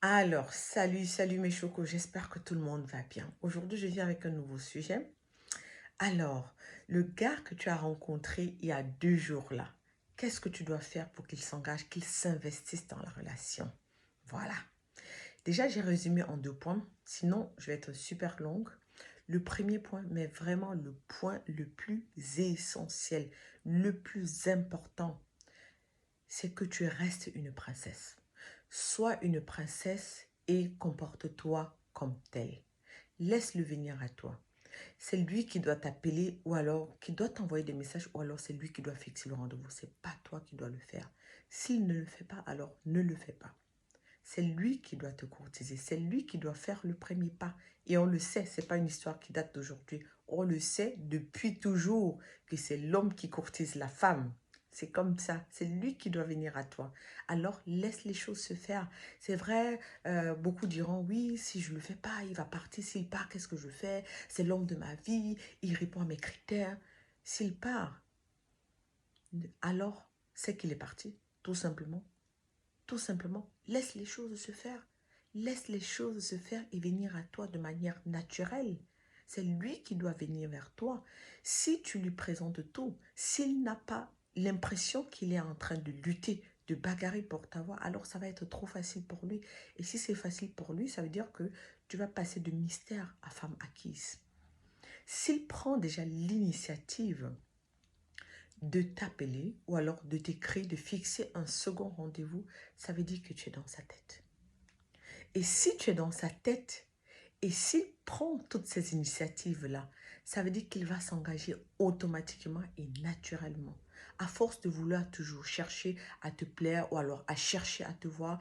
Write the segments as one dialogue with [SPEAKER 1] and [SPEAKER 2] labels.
[SPEAKER 1] Alors, salut mes chocos, j'espère que tout le monde va bien. Aujourd'hui, je viens avec un nouveau sujet. Alors, le gars que tu as rencontré il y a 2 jours là, qu'est-ce que tu dois faire pour qu'il s'engage, qu'il s'investisse dans la relation? Voilà. Déjà, j'ai résumé en 2 points, sinon je vais être super longue. Le premier point, mais vraiment le point le plus essentiel, le plus important, c'est que tu restes une princesse. Sois une princesse et comporte-toi comme telle. Laisse-le venir à toi. C'est lui qui doit t'appeler ou alors qui doit t'envoyer des messages ou alors c'est lui qui doit fixer le rendez-vous. C'est pas toi qui dois le faire. S'il ne le fait pas, alors ne le fais pas. C'est lui qui doit te courtiser. C'est lui qui doit faire le premier pas. Et on le sait, c'est pas une histoire qui date d'aujourd'hui. On le sait depuis toujours que c'est l'homme qui courtise la femme. C'est comme ça. C'est lui qui doit venir à toi. Alors, laisse les choses se faire. C'est vrai, beaucoup diront, oui, si je ne le fais pas, il va partir. S'il part, qu'est-ce que je fais? C'est l'homme de ma vie. Il répond à mes critères. S'il part, alors, c'est qu'il est parti, tout simplement. Tout simplement, laisse les choses se faire. Laisse les choses se faire et venir à toi de manière naturelle. C'est lui qui doit venir vers toi. Si tu lui présentes tout, s'il n'a pas l'impression qu'il est en train de lutter, de bagarrer pour t'avoir, alors ça va être trop facile pour lui. Et si c'est facile pour lui, ça veut dire que tu vas passer de mystère à femme acquise. S'il prend déjà l'initiative de t'appeler ou alors de t'écrire, de fixer un second rendez-vous, ça veut dire que tu es dans sa tête. Et si tu es dans sa tête, et s'il prend toutes ces initiatives-là, ça veut dire qu'il va s'engager automatiquement et naturellement. À force de vouloir toujours chercher à te plaire ou alors à chercher à te voir,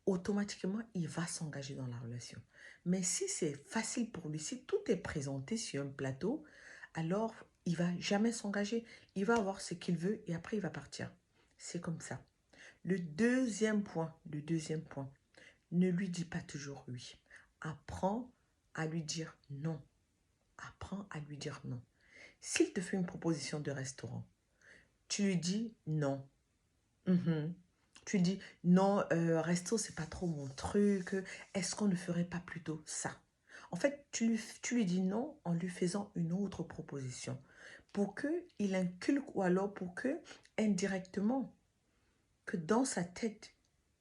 [SPEAKER 1] automatiquement, il va s'engager dans la relation. Mais si c'est facile pour lui, si tout est présenté sur un plateau, alors il va jamais s'engager. Il va avoir ce qu'il veut et après il va partir. C'est comme ça. Le deuxième point, ne lui dis pas toujours oui. Apprends à lui dire non. Apprends à lui dire non. S'il te fait une proposition de restaurant, tu lui dis non. Mhm. Tu dis non, resto, c'est pas trop mon truc. Est-ce qu'on ne ferait pas plutôt ça? En fait, tu lui dis non en lui faisant une autre proposition pour qu'il inculque ou alors pour que, indirectement, que dans sa tête,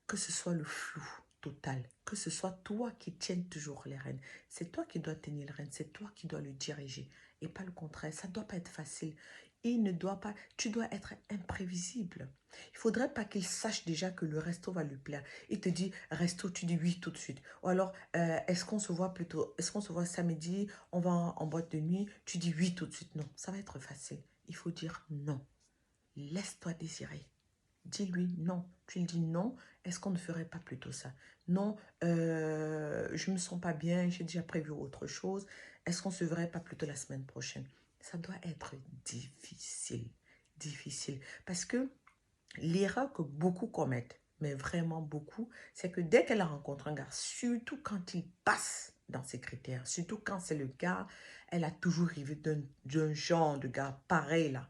[SPEAKER 1] que ce soit le flou total, que ce soit toi qui tiennes toujours les rênes. C'est toi qui dois tenir les rênes, c'est toi qui dois le diriger et pas le contraire. Ça ne doit pas être facile. Il ne doit pas, tu dois être imprévisible. Il ne faudrait pas qu'il sache déjà que le resto va lui plaire. Il te dit resto, tu dis oui tout de suite. Ou alors, est-ce qu'on se voit plutôt, est-ce qu'on se voit samedi, on va en boîte de nuit, tu dis oui tout de suite. Non, ça va être facile. Il faut dire non. Laisse-toi désirer. Dis-lui non. Tu lui dis non. Est-ce qu'on ne ferait pas plutôt ça? Non, je ne me sens pas bien. J'ai déjà prévu autre chose. Est-ce qu'on se verrait pas plutôt la semaine prochaine? Ça doit être difficile. Difficile. Parce que l'erreur que beaucoup commettent, mais vraiment beaucoup, c'est que dès qu'elle rencontre un gars, surtout quand il passe dans ses critères, surtout quand c'est le gars, elle a toujours rêvé d'un genre de gars pareil là.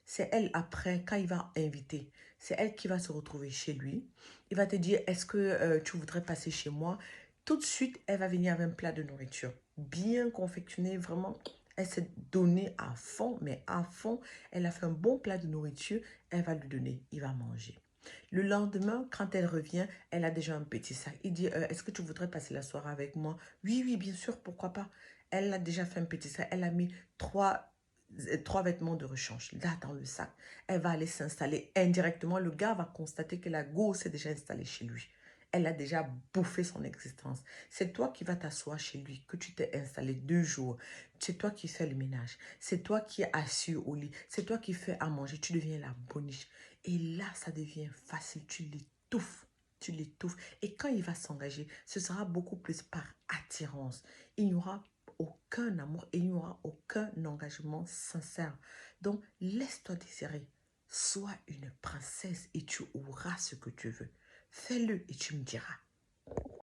[SPEAKER 1] C'est elle après, quand il va inviter, c'est elle qui va se retrouver chez lui. Il va te dire, est-ce que tu voudrais passer chez moi? Tout de suite, elle va venir avec un plat de nourriture. Bien confectionné, vraiment. Elle s'est donnée à fond, mais à fond. Elle a fait un bon plat de nourriture. Elle va lui donner. Il va manger. Le lendemain, quand elle revient, elle a déjà un petit sac. Il dit, est-ce que tu voudrais passer la soirée avec moi? Oui, oui, bien sûr, pourquoi pas. Elle a déjà fait un petit sac. Elle a mis trois vêtements de rechange là dans le sac. Elle va aller s'installer indirectement. Le gars va constater que la go s'est déjà installée chez lui. Elle a déjà bouffé son existence. C'est toi qui vas t'asseoir chez lui, que tu t'es installé 2 jours. C'est toi qui fais le ménage. C'est toi qui es assis au lit. C'est toi qui fais à manger. Tu deviens la boniche. Et là, ça devient facile. Tu l'étouffes. Tu l'étouffes. Et quand il va s'engager, ce sera beaucoup plus par attirance. Il n'y aura aucun amour et il n'y aura aucun engagement sincère. Donc, laisse-toi désirer. Sois une princesse et tu auras ce que tu veux. Fais-le et tu me diras.